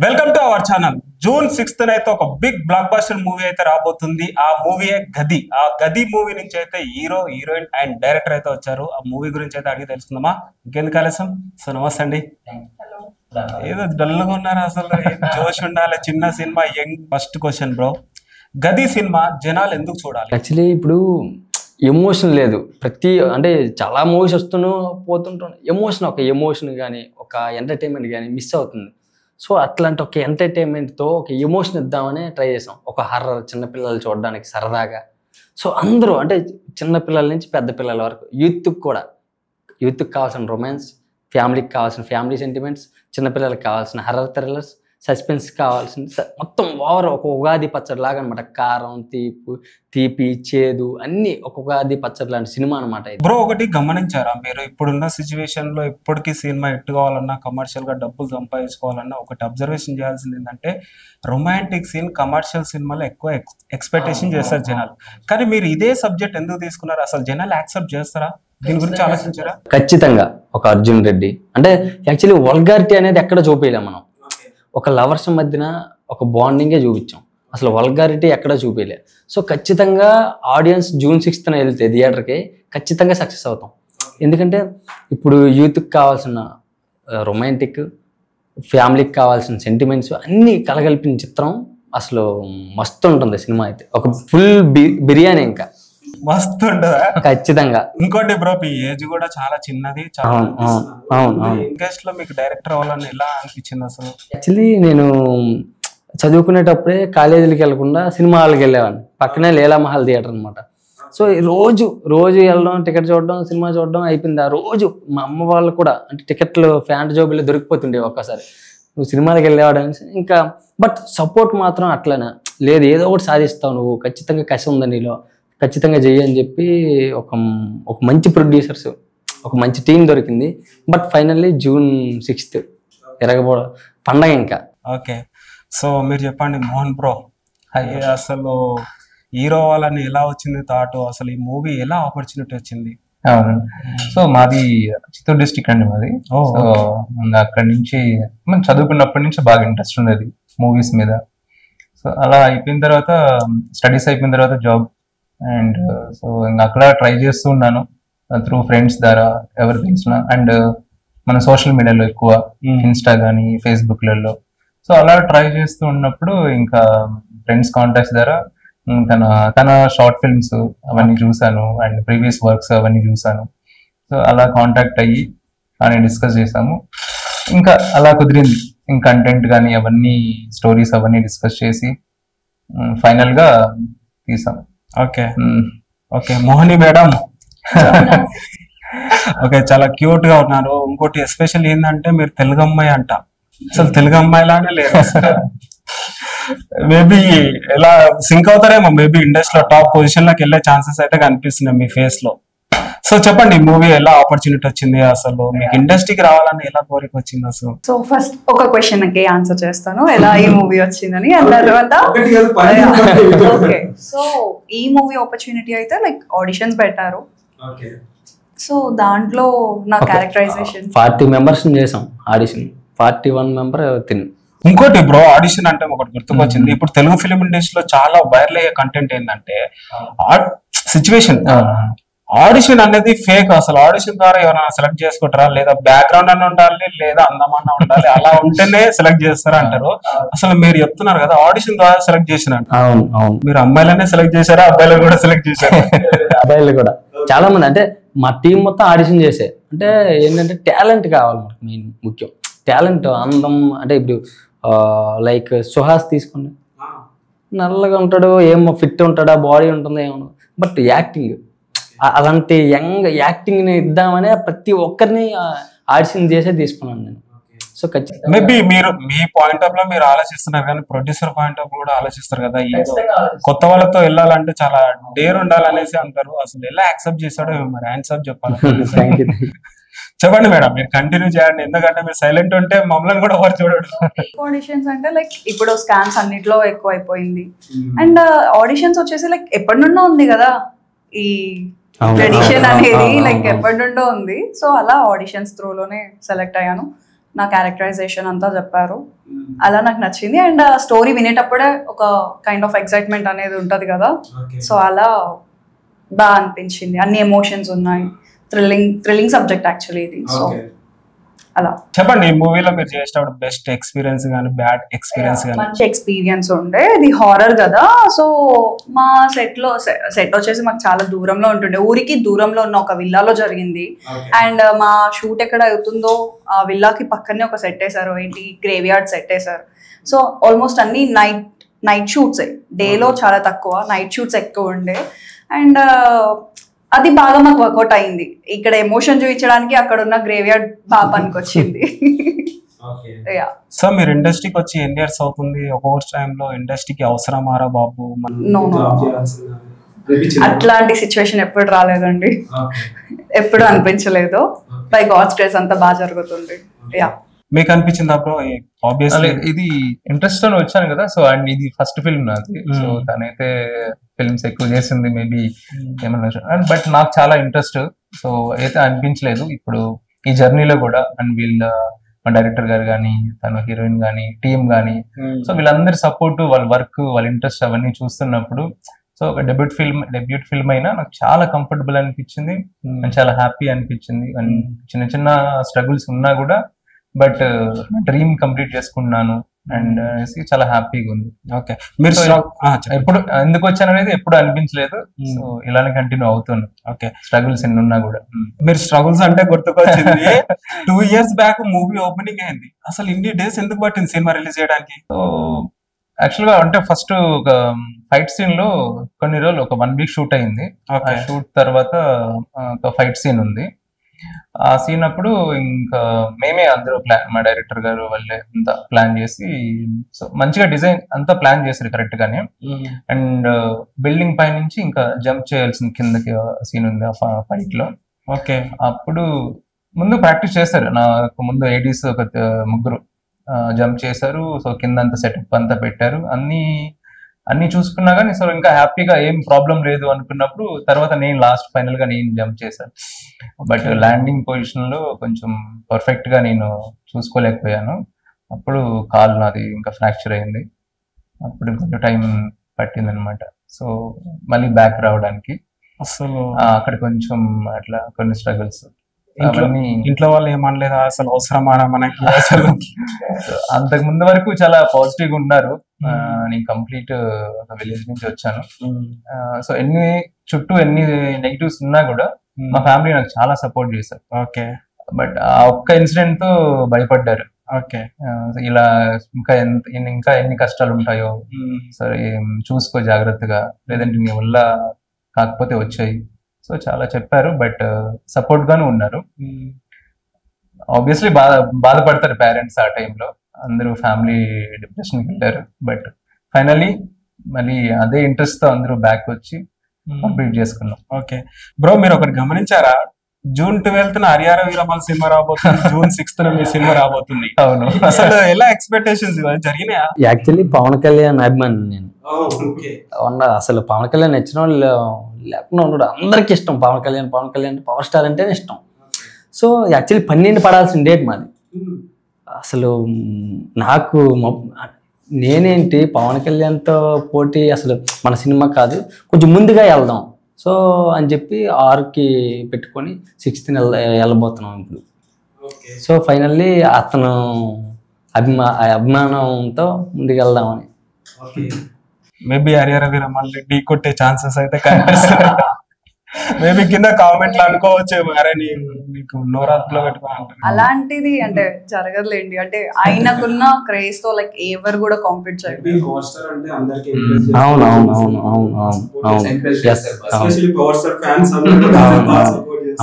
Welcome to our channel. June 6th అయితే ఒక big block buster movie అయితే రాబోతుంది. ఆ మూవీ గది. ఆ గది మూవీ నుంచి అయితే హీరో, హీరోయిన్ అండ్ డైరెక్టర్ అయితే వచ్చారు. ఆ మూవీ గురించి అయితే అడిగి తెలుసుకుందామా. ఇంకెందుకు ఆలస్యం. సో నమస్తే అండి. ఏదో డల్గా ఉన్నారు అసలు. జోష్ ఉండాలి. చిన్న cinema, young. First question bro, గది సినిమా జనాలు ఎందుకు చూడాలి? యాక్చువల్లీ ఇప్పుడు ఎమోషన్ లేదు. అంటే చాలా మూవీస్ వస్తూనూ పోతుంటాను. ఒక ఎమోషన్ కానీ ఒక ఎంటర్టైన్మెంట్ కానీ మిస్ అవుతుంది. సో అట్లాంటి ఒక ఎంటర్టైన్మెంట్తో ఒక ఎమోషన్ ఇద్దామని ట్రై చేసాం. ఒక హర్రర్, చిన్నపిల్లలు చూడడానికి సరదాగా. సో అందరూ అంటే చిన్నపిల్లల నుంచి పెద్ద పిల్లల వరకు, యూత్కి కావాల్సిన రొమాన్స్, ఫ్యామిలీకి కావాల్సిన ఫ్యామిలీ సెంటిమెంట్స్, చిన్నపిల్లలకి కావాల్సిన హర్రర్ థ్రిల్లర్స్, సస్పెన్స్ కావాల్సిన మొత్తం ఓవర్ ఒక ఉగాది పచ్చడి లాగా అనమాట. కారం, తీపి, చేదు అన్ని ఒక ఉగాది పచ్చడి లాంటి సినిమా అనమాట. బ్రో ఒకటి గమనించారా మీరు? ఇప్పుడున్న సిచ్యువేషన్ లో ఇప్పటికీ సినిమా హిట్ కావాలన్నా, కమర్షియల్ గా డబ్బులు సంపాదించుకోవాలన్నా ఒకటి అబ్జర్వేషన్ చేయాల్సింది ఏంటంటే, రొమాంటిక్ సీన్ కమర్షియల్ సినిమాలో ఎక్కువ ఎక్స్పెక్టేషన్ చేస్తారు జనాలు. కానీ మీరు ఇదే సబ్జెక్ట్ ఎందుకు తీసుకున్నారు? అసలు జనాలు యాక్సెప్ట్ చేస్తారా? దీని గురించి ఆలోచించారా? ఖచ్చితంగా. ఒక అర్జున్ రెడ్డి అంటే యాక్చువల్లీ వల్గారిటీ అనేది ఎక్కడ చూపించలేం మనం. ఒక లవర్స్ మధ్యన ఒక బాండింగే చూపించాం. అసలు వల్గారిటీ ఎక్కడ చూపించలే. సో ఖచ్చితంగా ఆడియన్స్ June 6th వెళ్తే థియేటర్కి ఖచ్చితంగా సక్సెస్ అవుతాం. ఎందుకంటే ఇప్పుడు యూత్కి కావాల్సిన రొమాంటిక్, ఫ్యామిలీకి కావాల్సిన సెంటిమెంట్స్ అన్నీ కలగలిపిన చిత్రం. అసలు మస్తు ఉంటుంది సినిమా అయితే. ఒక ఫుల్ బిర్యానీ ఇంకా మస్తు ఉంటుందా? ఖచ్చితంగా. ఇంకోటి బ్రో, మీ ఏజ్ కూడా చాలా చిన్నది. ఇంట్రెస్ట్ లో మీకు డైరెక్టర్ అవ్వాలని ఎలా అనిపించింది అసలు? యాక్చువల్లీ నేను చదువుకునేటప్పుడే కాలేజీలకి వెళ్లకుండా సినిమా హాల్కి వెళ్ళేవాడిని. పక్కనే లీలామహల్ థియేటర్ అనమాట. సో రోజు వెళ్ళడం, టికెట్ చూడడం, సినిమా చూడడం అయిపోయింది. ఆ రోజు మా అమ్మ వాళ్ళు కూడా అంటే టికెట్లు ఫ్యాంట్ జాబులు దొరికిపోతుండేవి ఒక్కసారి. నువ్వు సినిమాలకు వెళ్ళేవాడు ఇంకా. బట్ సపోర్ట్ మాత్రం అట్లనే లేదు. ఏదో ఒకటి సాధిస్తావు నువ్వు, ఖచ్చితంగా కసి ఉంది నీలో, ఖచ్చితంగా చెయ్యి అని చెప్పి ఒక మంచి ప్రొడ్యూసర్స్, ఒక మంచి టీం దొరికింది. బట్ ఫైనల్లీ June 6th ఎరగబోవడం పండగ ఇంకా. ఓకే, సో మీరు చెప్పండి మోహన్ బ్రో, అసలు హీరో వాళ్ళని ఎలా వచ్చింది థాట్? అసలు ఈ మూవీ ఎలా ఆపర్చునిటీ వచ్చింది? అవునండి. సో మాది చిత్తూరు డిస్ట్రిక్ట్ అండి మాది. సో అక్కడి నుంచి మనం చదువుకున్నప్పటి నుంచి బాగా ఇంట్రెస్ట్ ఉండేది మూవీస్ మీద. సో అలా అయిపోయిన తర్వాత స్టడీస్ అయిపోయిన తర్వాత జాబ్, అండ్ సో అక్కడ ట్రై చేస్తూ ఉన్నాను త్రూ ఫ్రెండ్స్ ద్వారా, ఎవరు తెలిసిన. అండ్ మన సోషల్ మీడియాలో ఎక్కువ ఇన్స్టా కానీ ఫేస్బుక్లలో. సో అలా ట్రై చేస్తూ ఉన్నప్పుడు ఇంకా ఫ్రెండ్స్ కాంటాక్ట్స్ ద్వారా తన షార్ట్ ఫిల్మ్స్ అవన్నీ చూసాను, అండ్ ప్రీవియస్ వర్క్స్ అవన్నీ చూసాను. సో అలా కాంటాక్ట్ అయ్యి కానీ డిస్కస్ చేసాము. ఇంకా అలా కుదిరింది. ఇంకా కంటెంట్ కానీ అవన్నీ స్టోరీస్ అవన్నీ డిస్కస్ చేసి ఫైనల్ గా తీసాము. ఓకే మోహిని మేడం, ఓకే, చాలా క్యూట్ గా ఉన్నారు. ఇంకోటి ఎస్పెషల్ ఏంటంటే మీరు తెలుగు అమ్మాయి అంట. అసలు తెలుగు అమ్మాయిలానే లేదు. మేబీ ఎలా సింక్ అవుతారేమో, మేబీ ఇండస్ట్రీలో టాప్ పొజిషన్ లోకి వెళ్ళే ఛాన్సెస్ అయితే కనిపిస్తున్నాయి మీ ఫేస్ లో. సో చెప్పండి, మూవీ ఎలా ఆపర్చునిటీ వచ్చింది? అసలు మీకు ఇండస్ట్రీకి రావాలని ఎలా కోరిక వచ్చింది అసలు? సో ఫస్ట్ ఒక క్వశ్చన్ కి ఆన్సర్ చేస్తాను, ఎలా ఈ మూవీ వచ్చిందని. తర్వాత ఓకే, సో ఈ మూవీ ఆపర్చునిటీ అయితే లైక్ ఆడిషన్స్ పెట్టారు. సో దాంట్లో నా క్యారెక్టరైజేషన్ 40 members చేసాం ఆడిషన్. 41 member తిని. ఇంకోటి బ్రో, ఆడిషన్ అంటే ఒకటి గుర్తుకొచ్చింది. ఇప్పుడు తెలుగు ఫిలిం ఇండస్ట్రీలో చాలా వైరల్ అయ్యే కంటెంట్ ఏంటంటే సిచ్యువేషన్. ఆడిషన్ అనేది ఫేక్. అసలు ఆడిషన్ ద్వారా ఎవరైనా సెలెక్ట్ చేసుకుంటారా? లేదా బ్యాక్గ్రౌండ్ అన్న ఉండాలి, లేదా అందమన్నా ఉండాలి, అలా ఉంటేనే సెలెక్ట్ చేస్తారా అంటారు. అసలు మీరు చెప్తున్నారు కదా ఆడిషన్ ద్వారా సెలెక్ట్ చేసినట్టు. మీరు అమ్మాయిలనే సెలెక్ట్ చేశారా, అబ్బాయిలు కూడా సెలెక్ట్ చేశారు? అబ్బాయిలు కూడా చాలా మంది. అంటే మా టీం మొత్తం ఆడిషన్ చేసే. అంటే ఏంటంటే టాలెంట్ కావాలి మనకు, మెయిన్ ముఖ్యం టాలెంట్. అందం అంటే ఇప్పుడు లైక్ సుహాస్ తీసుకోండి, నల్లగా ఉంటాడు, ఏమో ఫిట్ ఉంటాడా, బాడీ ఉంటుందో ఏమో, బట్ యాక్టింగ్ అలాంటి యంగ్ యాక్టింగ్ ని ఇద్దామనే ప్రతి ఒక్కరిని ఆడిషన్ చేసే తీసుకున్నాను నేను. సో ఖచ్చితంగా మేబీ మీరు మీ పాయింట్ ఆఫ్ లో మీరు ఆలోచిస్తున్నారు, కానీ ప్రొడ్యూసర్ పాయింట్ ఆఫ్ కూడా ఆలోచిస్తారు కదా. కొత్త వాళ్ళతో వెళ్ళాలంటే చాలా డేర్ ఉండాలనేసి అంటారు. అసలు ఎలా యాక్సెప్ట్ చేస్తాడో మరి ఆన్సర్ చెప్పాలి. చెప్పండి మేడం, మీరు కంటిన్యూ చేయండి. ఎందుకంటే మీరు సైలెంట్ ఉంటే మమ్మల్ని కూడా ఎవరు చూడడు. ఆడిషన్స్ అంటే లైక్ ఇప్పుడు స్కామ్స్ అన్నిట్లో ఎక్కువ అయిపోయింది. అండ్ ఆడిషన్స్ వచ్చేసి లైక్ ఎప్పటి నుండో ఉంది కదా ఈ ట్రెడిషన్ అనేది, లైక్ ఎప్పటి నుండో ఉంది. సో అలా ఆడిషన్స్ త్రూలోనే సెలెక్ట్ అయ్యాను. నా క్యారెక్టరైజేషన్ అంతా చెప్పారు. అలా నాకు నచ్చింది. అండ్ స్టోరీ వినేటప్పుడే ఒక కైండ్ ఆఫ్ ఎక్సైట్మెంట్ అనేది ఉంటుంది కదా, సో అలా బాగా అనిపించింది. అన్ని ఎమోషన్స్ ఉన్నాయి. థ్రిల్లింగ్ సబ్జెక్ట్ యాక్చువల్లీ ఇది. సో అలా చెప్పండి, ఈ మూవీలో మీరు చేసేటప్పుడు బెస్ట్ ఎక్స్పీరియన్స్ కానీ బ్యాడ్ ఎక్స్పీరియన్స్ కానీ? మంచి ఎక్స్పీరియన్స్ ఉండే. ఇది హారర్ కదా, సో మా సెట్ వచ్చేసి మాకు చాలా దూరంలో ఉంటుండే, ఊరికి దూరంలో ఉన్న ఒక విల్లాలో జరిగింది. అండ్ మా షూట్ ఎక్కడ అవుతుందో ఆ విల్లాకి పక్కనే ఒక సెట్ వేసారు, ఏంటి గ్రేవ్ యార్డ్ సెట్ వేసారు. సో ఆల్మోస్ట్ అన్ని నైట్ షూట్స్, డేలో చాలా తక్కువ, నైట్ షూట్స్ ఎక్కువ ఉండే. అండ్ అది బాగా మాకు వర్కౌట్ అయింది. ఇక్కడ ఎమోషన్ చూపించడానికి అక్కడ ఉన్న గ్రేవ్ యార్డ్ బాగా పనికొచ్చింది. సో మీరు ఇండస్ట్రీకి వచ్చి ఎన్ని ఇయర్స్ అవుతుంది? ఒక్కొక్క టైంలో ఇండస్ట్రీకి అవసరమారా బాబు? అట్లాంటి సిచ్యువేషన్ ఎప్పుడు రాలేదండి, ఎప్పుడు అనిపించలేదు. బై గాడ్స్ గ్రేస్ అంతా బాగా జరుగుతుంది. మీకు అనిపించింది అప్పుడు ఆబ్వియస్లీ ఇది ఇంట్రెస్ట్ తో వచ్చాను కదా, సో అండ్ ఇది ఫస్ట్ ఫిల్మ్ నాది. సో తనైతే ఫిల్మ్స్ ఎక్కువ చేసింది మేబీ ఏమన్నా, బట్ నాకు చాలా ఇంట్రెస్ట్. సో అయితే అనిపించలేదు ఇప్పుడు ఈ జర్నీలో కూడా. అండ్ మా డైరెక్టర్ గారు కానీ, తన హీరోయిన్ కానీ, టీమ్ కానీ, సో వీళ్ళందరి సపోర్ట్, వాళ్ళ వర్క్, వాళ్ళ ఇంట్రెస్ట్ అవన్నీ చూస్తున్నప్పుడు, సో ఒక డెబ్యూట్ ఫిల్మ్ అయినా నాకు చాలా కంఫర్టబుల్ అనిపించింది అండ్ చాలా హ్యాపీ అనిపించింది. అండ్ చిన్న చిన్న స్ట్రగుల్స్ ఉన్నా కూడా బట్ డ్రీమ్ కంప్లీట్ చేసుకున్నాను అండ్ చాలా హ్యాపీగా ఉంది. ఓకే, మీరు ఎప్పుడు ఎందుకు వచ్చాను అనేది ఎప్పుడు అనిపించలేదు. సో ఇలానే కంటిన్యూ అవుతున్నాను. ఓకే, స్ట్రగుల్స్ ఎన్ని ఉన్నా కూడా. మీరు స్ట్రగుల్స్ అంటే గుర్తుకొచ్చింది 2 years బ్యాక్ మూవీ ఓపెనింగ్ అయింది. అసలు ఇన్ని డేస్ ఎందుకు పట్టింది సినిమా రిలీజ్ చేయడానికి? సో యాక్చువల్ గా అంటే ఫస్ట్ ఒక ఫైట్ సీన్ లో కొన్ని రోజులు ఒక 1 week షూట్ అయింది. షూట్ తర్వాత ఒక ఫైట్ సీన్ ఉంది. ఆ సీన్ అప్పుడు ఇంకా మేమే అందరూ మా డైరెక్టర్ గారు వాళ్ళే అంతా ప్లాన్ చేసి, సో మంచిగా డిజైన్ అంతా ప్లాన్ చేశారు కరెక్ట్ గానే. అండ్ బిల్డింగ్ పై నుంచి ఇంకా జంప్ చేయాల్సిన కిందకి సీన్ ఉంది ఆ ఫైట్ లో. ఓకే, అప్పుడు ముందు ప్రాక్టీస్ చేశారు, నాకు ముందు ఏడీస్ ఒక 3 జంప్ చేశారు. సో కింద అంతా సెటప్ అంతా పెట్టారు, అన్ని చూసుకున్నా కానీ సో ఇంకా హ్యాపీగా ఏం ప్రాబ్లం లేదు అనుకున్నప్పుడు తర్వాత నేను లాస్ట్ ఫైనల్ గా నేను జంప్ చేశాను. బట్ ల్యాండింగ్ పొజిషన్ లో కొంచెం పర్ఫెక్ట్ గా నేను చూసుకోలేకపోయాను. అప్పుడు కాల్ నాది ఇంకా ఫ్రాక్చర్ అయింది. అప్పుడు కొంచెం టైం పట్టింది అనమాట. సో మళ్ళీ బ్యాక్ రావడానికి అసలు అక్కడ కొంచెం అట్లా కొన్ని స్ట్రగుల్స్. ఇంట్లో వాళ్ళు ఏమనలేదా అసలు అవసరమారా మనకి? అసలు అంతకు ముందు వరకు చాలా పాజిటివ్ గా ఉన్నారు. నేను కంప్లీట్ విలేజ్ నుంచి వచ్చాను. సో చుట్టూ ఎన్ని నెగిటివ్స్ ఉన్నా కూడా మా ఫ్యామిలీ నాకు చాలా సపోర్ట్ చేశారు. ఓకే, బట్ ఆ ఒక్క ఇన్సిడెంట్ తో భయపడ్డారు. ఓకే, ఇలా ఇంకా ఎన్ని కష్టాలు ఉంటాయో, సరే చూసుకో జాగ్రత్తగా, లేదంటే నీ వల్ల కాకపోతే వచ్చాయి. సో చాలా చెప్పారు, బట్ సపోర్ట్ గానే ఉన్నారు. ఆబ్వియస్లీ బాధపడతారు పేరెంట్స్ ఆ టైంలో, అందరూ ఫ్యామిలీ డిప్రెషన్కి వెళ్ళారు. బట్ ఫైనలీ మళ్ళీ అదే ఇంట్రెస్ట్ తో అందరూ బ్యాక్ వచ్చి కంప్లీట్ చేసుకున్నాం. ఓకే బ్రో, మీరు ఒకటి గమనించారా? June 12th Harihara Veeramal cinema రాబోతుంది, June 6th మీ సినిమా రాబోతుంది. అవును, అసలు ఎలా ఎక్స్పెక్టేషన్స్ జరిగినాయా? యాక్చువల్లీ పవన్ కళ్యాణ్ అభిమాని నేను. అసలు పవన్ కళ్యాణ్ నచ్చిన వాళ్ళు లేకుండా ఉన్నాడు, అందరికి ఇష్టం. పవన్ కళ్యాణ్ పవర్ స్టార్ అంటేనే ఇష్టం. సో యాక్చువల్లీ 12 పడాల్సిన డేట్ మాది. అసలు నాకు నేనేంటి పవన్ కళ్యాణ్తో పోటీ, అసలు మన సినిమా కాదు, కొంచెం ముందుగా వెళ్దాం సో అని చెప్పి 6కి పెట్టుకొని 6th వెళ్ళబోతున్నాం ఇప్పుడు. సో ఫైనల్లీ అతను అభిమానంతో ముందుకు వెళ్దామని. మేబీ హరిహర వీరమల్ ఢీ కొట్టే ఛాన్సెస్ అయితే కనిపిస్తుంది. మేబీ కింద కామెంట్లు అనుకోవచ్చు, అరే నీకు నోరాత్లో పెట్టుకోవాలి. అలాంటిది అంటే జరగదులేండి. అంటే ఆయనకున్న క్రేజ్ తో లైక్ ఎవరు కూడా కాంపీట్ చేయరు.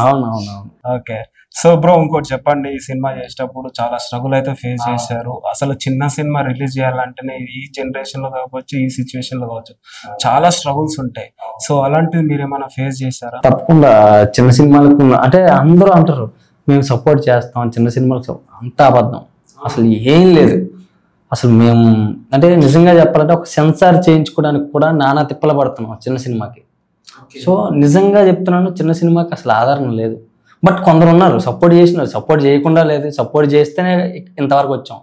అవునవును. ఓకే, సో బ్రో ఇంకోటి చెప్పండి, ఈ సినిమా చేసేటప్పుడు చాలా స్ట్రగుల్ అయితే ఫేస్ చేశారు. అసలు చిన్న సినిమా రిలీజ్ చేయాలంటేనే ఈ జనరేషన్ లో కావచ్చు, ఈ సిచ్యువేషన్ లో కావచ్చు, చాలా స్ట్రగుల్స్ ఉంటాయి. సో అలాంటివి మీరు ఏమైనా ఫేస్ చేశారా? తప్పకుండా. చిన్న సినిమాలకు అంటే అందరూ అంటారు మేము సపోర్ట్ చేస్తాం, చిన్న సినిమాలకు అంత అబద్ధం. అసలు ఏం లేదు. అసలు మేము అంటే నిజంగా చెప్పాలంటే ఒక సెన్సార్ చేయించుకోవడానికి కూడా నానా తిప్పలు పడుతున్నాం చిన్న సినిమాకి. సో నిజంగా చెప్తున్నాను, చిన్న సినిమాకి అసలు ఆదరణ లేదు. బట్ కొందరు ఉన్నారు సపోర్ట్ చేసినారు, సపోర్ట్ చేయకుండా లేదు, సపోర్ట్ చేస్తేనే ఇంతవరకు వచ్చాం.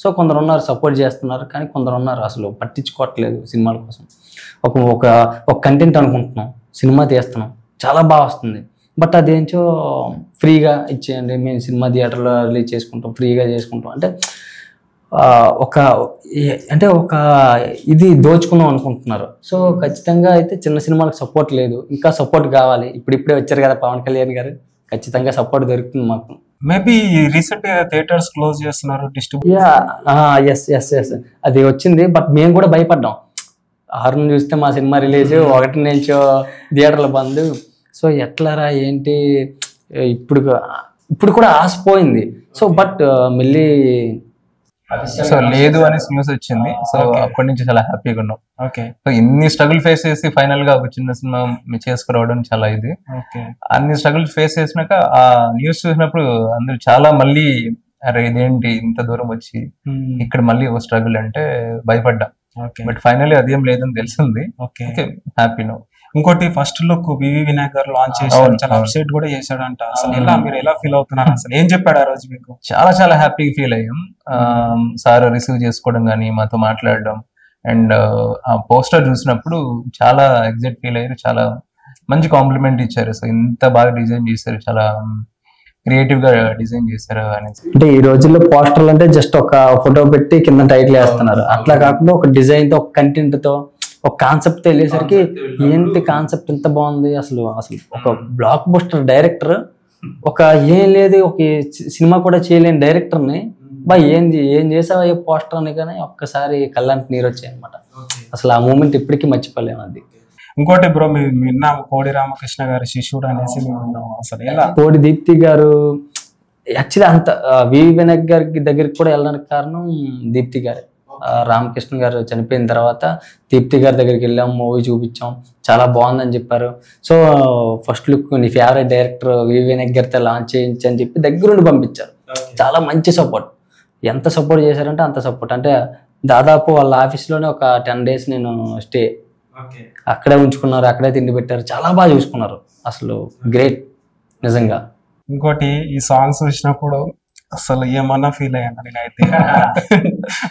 సో కొందరు ఉన్నారు సపోర్ట్ చేస్తున్నారు, కానీ కొందరు ఉన్నారు అసలు పట్టించుకోవట్లేదు సినిమాల కోసం. ఒక కంటెంట్ అనుకుంటున్నాం, సినిమా తీస్తున్నాం, చాలా బాగా వస్తుంది, బట్ అదేంచో ఫ్రీగా ఇచ్చేయండి, మేము సినిమా థియేటర్లో రిలీజ్ చేసుకుంటాం, ఫ్రీగా చేసుకుంటాం అంటే ఒక ఇది దోచుకున్నాం అనుకుంటున్నారు. సో ఖచ్చితంగా అయితే చిన్న సినిమాలకు సపోర్ట్ లేదు, ఇంకా సపోర్ట్ కావాలి. ఇప్పుడే వచ్చారు కదా పవన్ కళ్యాణ్ గారు, ఖచ్చితంగా సపోర్ట్ దొరుకుతుంది మాకు. మేబీ రీసెంట్ గా థియేటర్స్ క్లోజ్ చేస్తున్నారు, ఎస్ అది వచ్చింది, బట్ మేము కూడా భయపడ్డాం. 6 చూస్తే మా సినిమా రిలీజ్, 1 నుంచో థియేటర్లు బంద్. సో ఎట్లారా ఏంటి, ఇప్పుడు కూడా ఆశపోయింది. సో బట్ మళ్ళీ సో లేదు అని న్యూస్ వచ్చింది. సో అప్పటి నుంచి చాలా హ్యాపీగా ఉన్నాం. ఓకే, సో ఇన్ని స్ట్రగుల్ ఫేస్ చేసి ఫైనల్ గా ఒక చిన్న సినిమా చేసుకురావడం చాలా ఇది. అన్ని స్ట్రగుల్ ఫేస్ చేసినాక ఆ న్యూస్ చూసినప్పుడు అందరూ చాలా మళ్ళీ అరే ఇదేంటి ఇంత దూరం వచ్చి ఇక్కడ మళ్ళీ ఒక స్ట్రగుల్ అంటే భయపడ్డా. బట్ ఫైనల్లీ అదేం లేదని తెలిసింది. Okay, happy no. ఇంకోటి ఫస్ట్ లుక్ వివి వినాయక్ గారు లాంచ్ చేశారు, చాలా అప్సెట్ కూడా చేశాడంట. అసలు మీరు ఎలా ఫీల్ అవుతున్నారు, అసలు ఏం చెప్పాడు ఆ రోజు మీకు? చాలా హ్యాపీగా ఫీల్ అయ్యాం. సార్ రిసీవ్ చేసుకోవడం కానీ, మాతో మాట్లాడడం, అండ్ ఆ పోస్టర్ చూసినప్పుడు చాలా ఎగ్జైట్ ఫీల్ అయ్యారు, చాలా మంచి కాంప్లిమెంట్ ఇచ్చారు. సో ఇంత బాగా డిజైన్ చేశారు, చాలా క్రియేటివ్ గా డిజైన్ చేశారు అనేసి. అంటే ఈ రోజుల్లో పోస్టర్లు అంటే జస్ట్ ఒక ఫోటో పెట్టి కింద టైటిల్ వేస్తున్నారు, అట్లా కాకుండా ఒక డిజైన్ తో, ఒక కంటెంట్ తో, ఒక కాన్సెప్ట్ వెళ్ళేసరికి ఏంటి కాన్సెప్ట్ ఎంత బాగుంది. అసలు ఒక బ్లాక్ బస్టర్ డైరెక్టర్, ఒక ఏం లేదు ఒక సినిమా కూడా చేయలేని డైరెక్టర్ని ఏం చేసావా ఏ పోస్టర్ అని, కానీ ఒక్కసారి కళ్ళంటి నీరు వచ్చాయి అనమాట. అసలు ఆ మూమెంట్ ఇప్పటికీ మర్చిపోలేము. అది ఇంకోటి బ్రో, విన్నాము కోడి రామకృష్ణ గారి శిష్యుడు అనేసి విన్నాము. అసలు ఎలా? కోడి దీప్తి గారు యాక్చువల్లీ అంత వివి వినాయక్ గారికి దగ్గరికి కూడా వెళ్ళడానికి కారణం దీప్తి గారే. రామకృష్ణ గారు చనిపోయిన తర్వాత దీప్తి గారి దగ్గరికి వెళ్ళాం, మూవీ చూపించాం, చాలా బాగుందని చెప్పారు. సో ఫస్ట్ లుక్ నీ ఫేవరెట్ డైరెక్టర్ వివి వినాయక్ గారితో లాంచ్ చేయించి అని చెప్పి దగ్గరుండి పంపించారు. చాలా మంచి సపోర్ట్, ఎంత సపోర్ట్ చేశారంటే అంత సపోర్ట్. అంటే దాదాపు వాళ్ళ ఆఫీస్లోనే ఒక 10 days నేను స్టే, అక్కడే ఉంచుకున్నారు, అక్కడే తిండి పెట్టారు, చాలా బాగా చూసుకున్నారు. అసలు గ్రేట్ నిజంగా. ఇంకోటి ఈ సాంగ్స్ చూసినప్పుడు అసలు ఏమన్నా ఫీల్ అయ్యాను నేనైతే.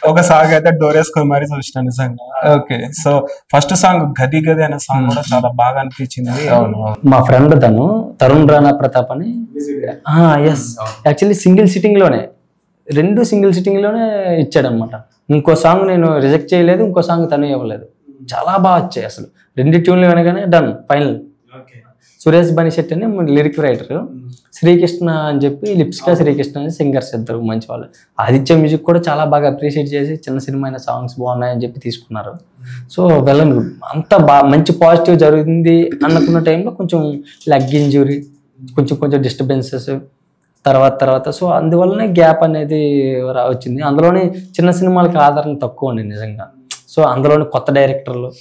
ఒక సాంగ్ అయితే డోరేసుకొని మరీ చూసిన నిజంగా. ఓకే, సో ఫస్ట్ సాంగ్ గది గది అనే సాంగ్ కూడా చాలా బాగా అనిపించింది. మా ఫ్రెండ్ తరుణ్ రాణా ప్రతాప్ అని, ఎస్ యాక్చువల్లీ సింగిల్ సిట్టింగ్ లోనే 2 సింగిల్ సిట్టింగ్ లోనే ఇచ్చాడు అనమాట. ఇంకో సాంగ్ నేను రిజెక్ట్ చేయలేదు, ఇంకో సాంగ్ తను ఇవ్వలేదు, చాలా బాగా వచ్చాయి. అసలు 2 ట్యూన్లు వినగానే డన్ ఫైనల్. సురేష్ బనిశెట్టి అని లిరిక్ రైటర్, శ్రీకృష్ణ అని చెప్పి లిప్స్కా శ్రీకృష్ణ అని సింగర్స్, ఇద్దరు మంచి వాళ్ళు. ఆదిత్య మ్యూజిక్ కూడా చాలా బాగా అప్రిషియేట్ చేసి చిన్న సినిమా అయిన సాంగ్స్ బాగున్నాయని చెప్పి తీసుకున్నారు. సో వెల్ అండ్ గుడ్, అంతా మంచి పాజిటివ్ జరుగుతుంది అనుకున్న టైంలో కొంచెం లెగ్ ఇంజురీ, కొంచెం డిస్టర్బెన్సెస్ తర్వాత సో అందువల్లనే గ్యాప్ అనేది వచ్చింది. అందులోనే చిన్న సినిమాలకి ఆదరణ తక్కువ అండి నిజంగా. సో అందులోని కొత్త డైరెక్టర్లు,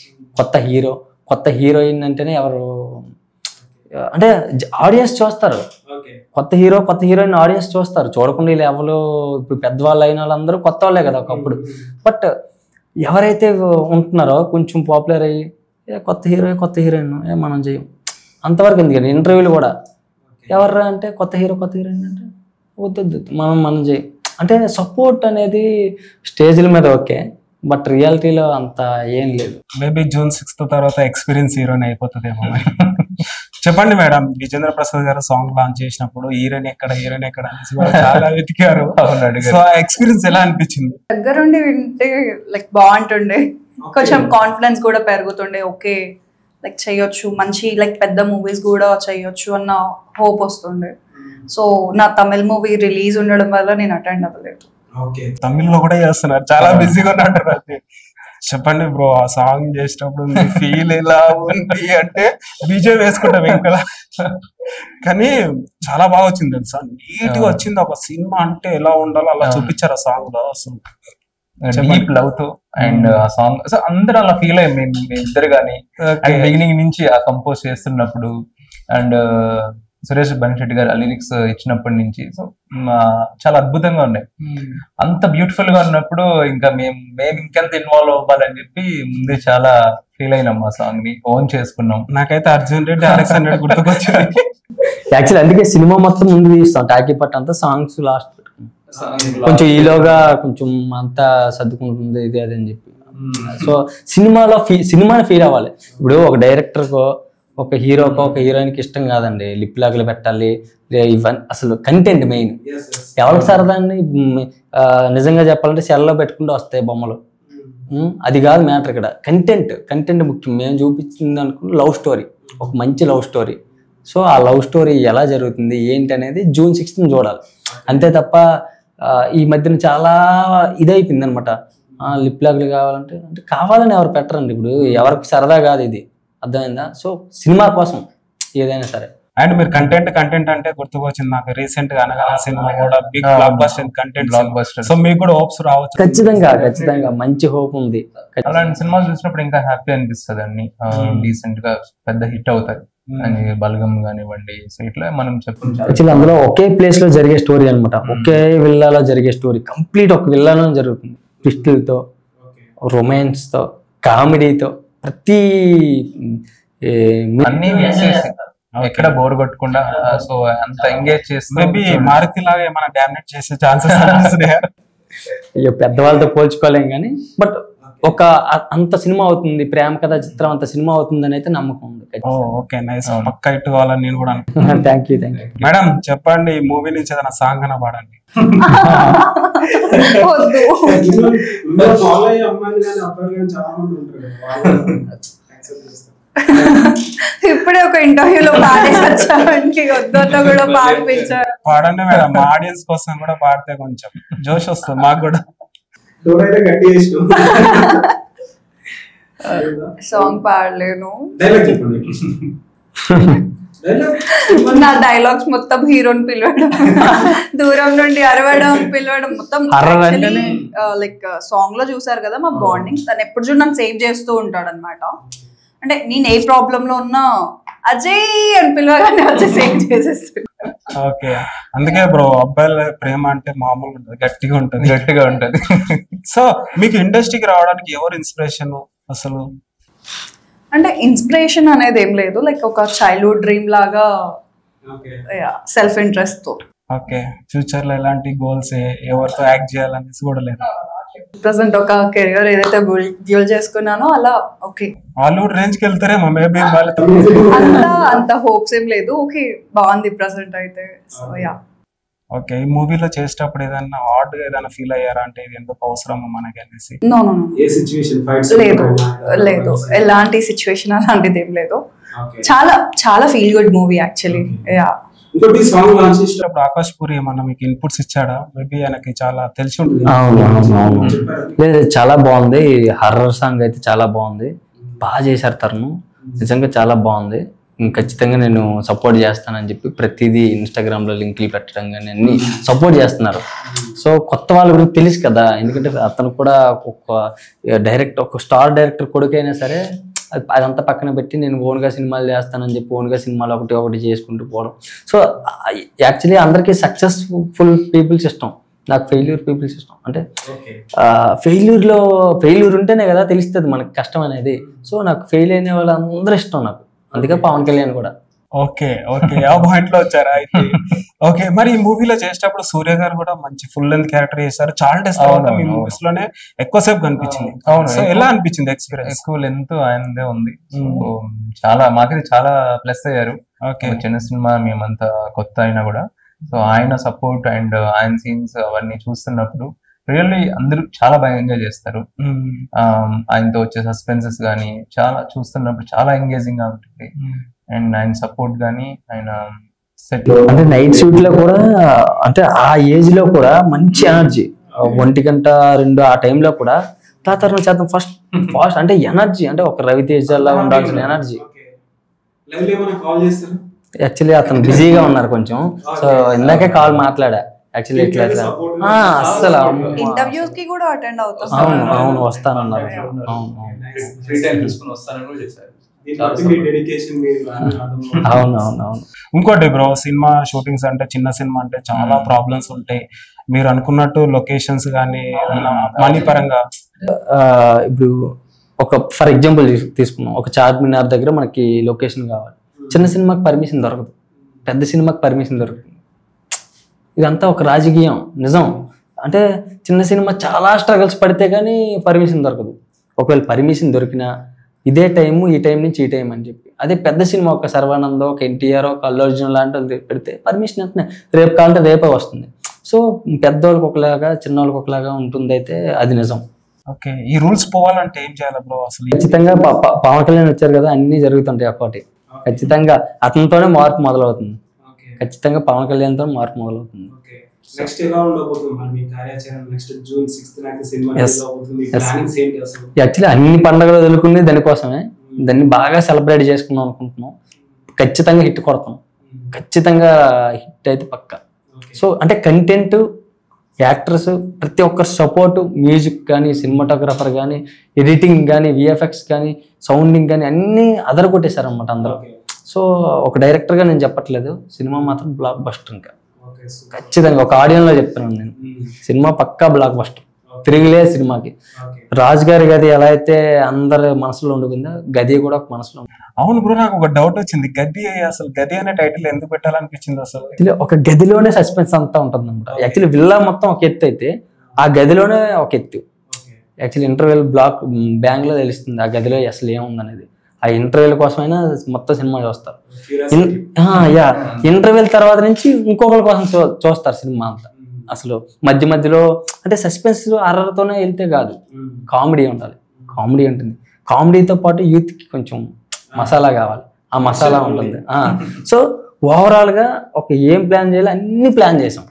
కొత్త హీరో, కొత్త హీరోయిన్ అంటేనే ఎవరు అంటే ఆడియన్స్ చూస్తారు. కొత్త హీరో, కొత్త హీరోయిన్ ఆడియన్స్ చూస్తారు, చూడకుండా వీళ్ళు ఎవరు ఇప్పుడు పెద్దవాళ్ళు అయిన వాళ్ళందరూ కొత్త వాళ్ళే కదా ఒకప్పుడు. బట్ ఎవరైతే ఉంటున్నారో కొంచెం పాపులర్ అయ్యి కొత్త హీరో, కొత్త హీరోయిన్ మనం చేయం అంతవరకు. ఎందుకంటే ఇంటర్వ్యూలు కూడా ఎవర్రా అంటే కొత్త హీరో, కొత్త హీరోయిన్ అంటే వద్దు మనం చేయం. అంటే సపోర్ట్ అనేది స్టేజ్ల మీద ఓకే, బట్ రియాలిటీలో అంత ఏం లేదు. మేబీ June 6th తర్వాత ఎక్స్పీరియన్స్ హీరోయిన్ అయిపోతుందేమో. చెప్పండి మేడం, విజేంద్ర ప్రసాద్ గారు సాంగ్ లాంచ్ చేసినప్పుడు హీరోయిన్ ఎక్కడ అనేసి చాలా వెతికారు. సో ఆ ఎక్స్పీరియన్స్ ఎలా అనిపించింది? దగ్గరుండి వింటే లైక్ బాగుంటుండే, కొంచెం కాన్ఫిడెన్స్ కూడా పెరుగుతుండే. ఓకే లైక్ చేయొచ్చు, మంచి లైక్ పెద్ద మూవీస్ కూడా చేయొచ్చు అన్న హోప్ వస్తుండే. సో నా తమిళ్ మూవీ రిలీజ్ ఉండడం వల్ల నేను అటెండ్ అవ్వలేదు. తమిళ్లో కూడా చేస్తున్నారు, చాలా బిజీగా ఉన్నట్టు. చెప్పండి బ్రో, ఆ సాంగ్ చేసినప్పుడు ఫీల్ ఎలా ఉంది అంటే బీజే వేసుకుంటాం ఇంకా, కానీ చాలా బాగా వచ్చింది తెలుసా, నీట్ గా వచ్చింది. ఒక సినిమా అంటే ఎలా ఉండాలో అలా చూపించారు ఆ సాంగ్ లో. అసలు డీప్ లవ్ తో అండ్ ఆ సాంగ్ అందరూ అలా ఫీల్ అయ్యాం మేము ఇద్దరు గానీ. బిగినింగ్ నుంచి ఆ కంపోజ్ చేస్తున్నప్పుడు అండ్ సురేష్ బన్శెట్టి గారు ఆ లిరిక్స్ ఇచ్చినప్పటి నుంచి సో చాలా అద్భుతంగా ఉన్నాయి. అంత బ్యూటిఫుల్ గా ఉన్నప్పుడు ఇంకా మేము ఇంకెంత ఇన్వాల్వ్ అవ్వాలని చెప్పి ముందే చాలా ఫీల్ అయినాం ఆ సాంగ్ ని ఓన్ చేసుకున్నాం. నాకైతే అర్జున్ రెడ్డి అలెక్సాండర్ గుర్తుకొచ్చింది. యాక్చువల్లీ అందుకే సినిమా మొత్తం ముందు తీస్తాం, టాకీ పట్టు అంతా సాంగ్స్ లాస్ట్ కొంచెం ఈలోగా కొంచెం అంతా సర్దుకుంటుంది ఇది అది అని చెప్పి. సో సినిమాని ఫీల్ అవ్వాలి. ఇప్పుడు ఒక డైరెక్టర్కో ఒక హీరోకో ఒక హీరోయిన్కి ఇష్టం కాదండి లిప్ లాగులు పెట్టాలి ఇవన్నీ, అసలు కంటెంట్ మెయిన్. ఎవరికి సరదాన్ని నిజంగా చెప్పాలంటే సెల్లో పెట్టుకుంటూ వస్తాయి బొమ్మలు, అది కాదు మ్యాటర్. ఇక్కడ కంటెంట్ ముఖ్యం. మేము చూపించింది అనుకున్న లవ్ స్టోరీ, ఒక మంచి లవ్ స్టోరీ. సో ఆ లవ్ స్టోరీ ఎలా జరుగుతుంది ఏంటి అనేది June 6th చూడాలి. అంతే తప్ప ఈ మధ్యన చాలా ఇదైపోయింది అనమాట. లిప్ లాగులు కావాలంటే అంటే కావాలని ఎవరు పెట్టరండి. ఇప్పుడు ఎవరికి సరదా కాదు ఇది, అర్థమైందా? సో సినిమా కోసం ఏదైనా సరే. అండ్ మీరు కంటెంట్ అంటే గుర్తుకొచ్చింది నాకు, రీసెంట్ గా అనగా సినిమా కూడా big blockbuster content. So మీకు కూడా హోప్స్ రావచ్చు. ఖచ్చితంగా మంచి హోప్ ఉంది. అలాంటి సినిమాలు చూసినప్పుడు ఇంకా హ్యాపీ అనిపిస్తుంది. అన్ని డీసెంట్ గా పెద్ద హిట్ అవుతాయి. బలగం కానివ్వండి, సో ఇట్లా మనం యాక్చువల్లీ అందులో ఒకే ప్లేస్ లో జరిగే స్టోరీ అనమాట. ఒకే విల్లాలో జరిగే స్టోరీ, కంప్లీట్ ఒక విల్లాలో జరుగుతుంది. ట్విస్టులతో, రొమాన్స్ తో, కామెడీతో, ప్రతి అన్ని ఎక్కడ బోర్ కొట్టకుండా సో అంత ఎంగేజ్ చేస్తే మేబీ మారుతి లాగా ఏమైనా డామినేట్ చేసే ఛాన్సెస్ పెద్దవాళ్ళతో పోల్చుకోలేం కానీ బట్ ఒక అంత సినిమా అవుతుంది, ప్రేమ కథ చిత్రం అంత సినిమా అవుతుంది అని అయితే నమ్మకం ఉంది. ఓకే నైస్, పక్కా ఇట్టుకోవాలని నేను కూడా థ్యాంక్ యూ. మేడం చెప్పండి, ఈ మూవీ నుంచి ఏదైనా సాంగ్ అన్న పాడండి. ఇప్పుడే ఒక ఇంటర్వ్యూలో పాడేసి వచ్చామండి, వద్దు కూడా పాడిపించారు. పాడండి మేడం, మా ఆడియన్స్ కోసం కూడా పాడితే కొంచెం జోష్ వస్తుంది మాకు కూడా. సాంగ్ పాడలేను, నా డైలాగ్స్ మొత్తం హీరోని పిలవడం, దూరం నుండి అరవడం, పిలవడం మొత్తం. లైక్ సాంగ్ లో చూసారు కదా మా బాండింగ్, తను ఎప్పుడు చూడు నన్ను సేవ్ చేస్తూ ఉంటాడు అనమాట. అంటే నేను ఏ ప్రాబ్లం లో ఉన్నా అజయ్ అని పిలవగానే వచ్చి సేవ్ చేసేస్తాడు. ఓకే, అందుకే బ్రో అబ్బాయిల ప్రేమ అంటే మామూలుగా ఉంటుంది, గట్టిగా ఉంటది. సో మీకు ఇండస్ట్రీకి రావడానికి ఎవరు ఇన్స్పిరేషన్ అసలు? అంటే ఇన్స్పిరేషన్ అనేది ఏం లేదు, లైక్ ఒక చైల్డ్హుడ్ డ్రీమ్ లాగా, సెల్ఫ్ ఇంట్రెస్ట్ తో. ఓకే, ఫ్యూచర్ లో ఎలాంటి గోల్స్, ఎవరితో యాక్ట్ చేయాలనేసి కూడా లేదు? ప్రెసెంట్ ఒక కెరియర్ ఏదైతే బిల్డ్ చేసుకున్నానో అలా. ఓకే, హాలీవుడ్ రేంజ్ కి వెళ్తారే మేబీ, అంత హోప్స్ ఏం లేదు. ఓకే, బాగుంది ప్రెసెంట్ అయితే. So yeah. ఓకే, ఈ మూవీలో చేసేటప్పుడు ఏదైనా హార్డ్ గా ఏదైనా ఫీల్ అయ్యారా? అంటే ఇది ఎందుకు అవసరమో మనకి అనేసి? నో లేదు, ఎలాంటి సిచ్యువేషన్ అలాంటిది ఏం లేదు. చాలా చాలా feel good movie actually. Yeah. Akash puri ఏమన్నా మీకు ఇన్పుట్స్ ఇచ్చాడా? మేబీ ఆయనకి చాలా తెలిసి ఉంటుంది. లేదు, చాలా బాగుంది. హర్రర్ సాంగ్ అయితే చాలా బాగుంది, బాగా చేశారు తరుణ్, నిజంగా చాలా బాగుంది. ఖచ్చితంగా నేను సపోర్ట్ చేస్తానని చెప్పి ప్రతిదీ ఇన్స్టాగ్రామ్ లో లింక్లు పెట్టడం కానీ అన్ని సపోర్ట్ చేస్తున్నారు. సో కొత్త వాళ్ళ గురించి తెలుసు కదా, ఎందుకంటే అతను కూడా ఒక స్టార్ డైరెక్టర్ కొడుకైనా సరే అదంతా పక్కన పెట్టి నేను ఓన్గా సినిమాలు చేస్తానని చెప్పి ఓన్గా సినిమాలు ఒకటి చేసుకుంటూ పోవడం. సో యాక్చువల్లీ అందరికీ సక్సెస్ఫుల్ పీపుల్స్ ఇష్టం, నాకు ఫెయిల్యూర్ పీపుల్స్ ఇష్టం. అంటే ఫెయిల్యూర్ ఉంటేనే కదా తెలుస్తుంది మనకు కష్టం అనేది. సో నాకు ఫెయిల్ అయిన వాళ్ళు అందరూ ఇష్టం నాకు, అందుకే పవన్ కళ్యాణ్ కూడా. ఓకే, ఆ పాయింట్ లో వచ్చారా అయితే? ఓకే, మరి ఈ మూవీలో చేసేటప్పుడు సూర్య గారు కూడా మంచి ఫుల్ లెంత్ క్యారెక్టర్ చేశారు. చాలా డేస్ తర్వాత మీ మూవీస్ లోనే ఎక్కువసేపు కనిపించింది. సో ఎలా అనిపించింది ఎక్స్పీరియన్స్? ఎక్కువ లెంత్ ఆయనదే ఉంది, చాలా మాకైతే చాలా ప్లస్ అయ్యారు. చిన్న సినిమా మేమంతా కొత్త అయినా కూడా, సో ఆయన సపోర్ట్ అండ్ ఆయన సీన్స్ అవన్నీ చూస్తున్నప్పుడు రియల్లీ అందరూ చాలా బాగా ఎంజాయ్ చేస్తారు. ఆయనతో వచ్చే సస్పెన్సెస్ కానీ చాలా చూస్తున్నప్పుడు చాలా ఎంగేజింగ్ గా ఉంటుంది. అండ్ ఆయన సపోర్ట్ గానీ ఆయన సెట్ అంటే నైట్ షూట్ లో కూడా, అంటే ఆ ఏజ్ లో కూడా మంచి ఎనర్జీ, 1:02 ఆ టైంలో కూడా తాతరుణ శాతం ఫాస్ట్ అంటే ఎనర్జీ, అంటే ఒక రవితేజ లా ఉండాల్సిన ఎనర్జీ. యాక్చువల్లీ అతను బిజీగా ఉన్నారు కొంచెం, సో ఇందాకే కాల్ మాట్లాడా. యాక్చువల్లీ అసలు ఇంటర్వ్యూస్ కి కూడా అటెండ్ అవుతారు. అవును వస్తానన్నారు. అవునవునవును. ఇంకోటి బ్రో, సినిమా షూటింగ్స్ అంటే చిన్న సినిమా అంటే చాలా ప్రాబ్లమ్స్ ఉంటాయి. మీరు అనుకున్నట్టు లొకేషన్స్ కానీ మనీ పరంగా ఇప్పుడు ఒక ఫర్ ఎగ్జాంపుల్ తీసుకున్నాం, ఒక చార్మినార్ దగ్గర మనకి లొకేషన్ కావాలి. చిన్న సినిమాకి పర్మిషన్ దొరకదు, పెద్ద సినిమాకి పర్మిషన్ దొరుకుతుంది. ఇదంతా ఒక రాజకీయం నిజం. అంటే చిన్న సినిమా చాలా స్ట్రగల్స్ పడితే కానీ పర్మిషన్ దొరకదు. ఒకవేళ పర్మిషన్ దొరికినా ఇదే టైము, ఈ టైం నుంచి ఈ టైం అని చెప్పి. అదే పెద్ద సినిమా ఒక సర్వానందో, ఒక ఎన్టీఆర్, ఒక అల్లు అర్జున్ లాంటి పెడితే పర్మిషన్ అంటే రేపు కావాలంటే రేపే వస్తుంది. సో పెద్దవాళ్ళకి ఒకలాగా, చిన్నవాళ్ళకి ఒకలాగా ఉంటుంది. అయితే అది నిజం. ఓకే, ఈ రూల్స్ పోవాలంటే ఏం చేయాలి బ్రో? అసలు ఖచ్చితంగా పవన్ కళ్యాణ్ వచ్చారు కదా, అన్ని జరుగుతుంటాయి. ఒకటి ఖచ్చితంగా అతనితోనే మార్పు మొదలవుతుంది. ఖచ్చితంగా పవన్ కళ్యాణ్తో మార్పు మొదలవుతుంది. నెక్స్ట్ ఎలా ఉండబోతుంది మరి మీ కార్యాచరణ? నెక్స్ట్ జూన్ 6th నాటి సినిమా ఎలా అవుతుంది? ప్లానింగ్స్ ఏంటి అసలు? యాక్చువల్లీ అన్ని పండుగలు వదులుకుంది దానికోసమే. దాన్ని బాగా సెలబ్రేట్ చేసుకుందాం అనుకుంటున్నాం. ఖచ్చితంగా హిట్ కొడతాం, ఖచ్చితంగా హిట్ అయితే పక్క. సో అంటే కంటెంట్, యాక్టర్స్, ప్రతి ఒక్కరి సపోర్ట్, మ్యూజిక్ కానీ, సినిమాటోగ్రఫర్ కానీ, ఎడిటింగ్ కానీ, విఎఫ్ఎక్స్ కానీ, సౌండింగ్ కానీ అన్నీ అదర కొట్టేశారనమాట అందరూ. సో ఒక డైరెక్టర్గా నేను చెప్పట్లేదు, సినిమా మాత్రం బ్లాక్ బస్టర్. ఇంకా ఖచ్చితంగా ఒక ఆడియన్లో చెప్తున్నాను నేను, సినిమా పక్కా బ్లాక్ బస్టర్, తిరిగిలే సినిమాకి. రాజు గారి గది ఎలా అయితే అందరి మనసులో ఉండిపోయిందో, గది కూడా ఒక మనసులో ఉంది. అవును బ్రో, నాకు ఒక డౌట్ వచ్చింది. గది, అసలు గది అనే టైటిల్ ఎందుకు పెట్టాలనిపించింది అసలు? ఒక గదిలోనే సస్పెన్స్ అంతా ఉంటుంది అనమాట. యాక్చువల్లీ విల్లా మొత్తం ఒక ఎత్తు అయితే ఆ గదిలోనే ఒక ఎత్తు. యాక్చువల్లీ ఇంటర్వెల్ బ్యాంక్ లో తెలుస్తుంది ఆ గదిలో అసలు ఏముందనేది. ఆ ఇంటర్వెల్ కోసమైనా మొత్తం సినిమా చూస్తారు. ఇంటర్వెల్ తర్వాత నుంచి ఇంకొకరి కోసం చూస్తారు సినిమా అంతా. అసలు మధ్య మధ్యలో అంటే సస్పెన్స్ అర్రతోనే వెళ్తే కాదు, కామెడీ ఉండాలి. కామెడీ ఉంటుంది, కామెడీతో పాటు యూత్ కి కొంచెం మసాలా కావాలి, ఆ మసాలా ఉంటుంది. సో ఓవరాల్ గా ఒక ఏం ప్లాన్ చేయాలి అన్ని ప్లాన్ చేసాం.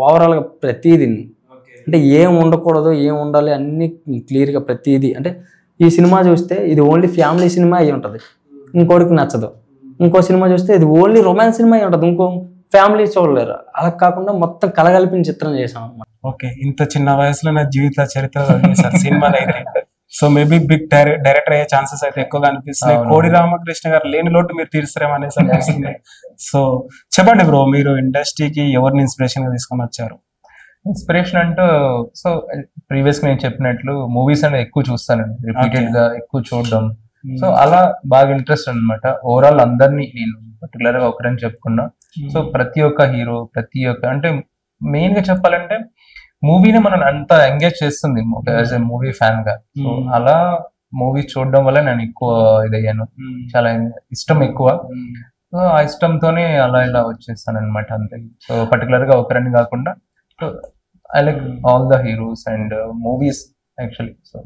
ఓవరాల్ గా ప్రతిదీ అంటే ఏం ఉండకూడదు, ఏం ఉండాలి అన్ని క్లియర్ గా ప్రతిదీ. అంటే ఈ సినిమా చూస్తే ఇది ఓన్లీ ఫ్యామిలీ సినిమా అయి ఉంటుంది, ఇంకోటికి నచ్చదు. ఇంకో సినిమా చూస్తే ఇది ఓన్లీ రొమాన్స్ సినిమా అయి ఉంటుంది, ఇంకో ఫ్యామిలీ చూడలేరు. అలా కాకుండా మొత్తం కలగలిపిన చిత్రం చేసాం అన్నమాట. ఓకే, ఇంత చిన్న వయసులో నా జీవిత చరిత్ర సినిమా అయితే సో మేబీ బిగ్ డైరెక్టర్ అయ్యే ఛాన్సెస్ అయితే ఎక్కువగా అనిపిస్తున్నాయి. కోడి రామకృష్ణ గారు లేని లోటు మీరు తీరుస్తారేమో అనేసి అనిపిస్తుంది. సో చెప్పండి బ్రో, మీరు ఇండస్ట్రీకి ఎవరిని ఇన్స్పిరేషన్ గా తీసుకొని వచ్చారు? ఇన్స్పిరేషన్ అంటూ సో ప్రీవియస్ గా నేను చెప్పినట్లు మూవీస్ అనేది ఎక్కువ చూస్తానండి, రిపీటెడ్ గా ఎక్కువ చూడడం. సో అలా బాగా ఇంట్రెస్ట్ అనమాట. ఓవరాల్ అందరినీ, నేను పర్టికులర్ గా ఒకరని చెప్పుకున్నా. సో ప్రతి ఒక్క హీరో, ప్రతి ఒక్క అంటే మెయిన్ గా చెప్పాలంటే మూవీని మనం అంత ఎంగేజ్ చేస్తుంది యాజ్ ఎ మూవీ ఫ్యాన్ గా. సో అలా మూవీ చూడడం వల్ల నేను ఎక్కువ ఇదయ్యాను, చాలా ఇష్టం ఎక్కువ. సో ఆ ఇష్టంతోనే అలా ఇలా వచ్చేస్తాను అనమాట అంతే. సో పర్టికులర్ గా ఒకరని కాకుండా I like all the heroes and movies actually. So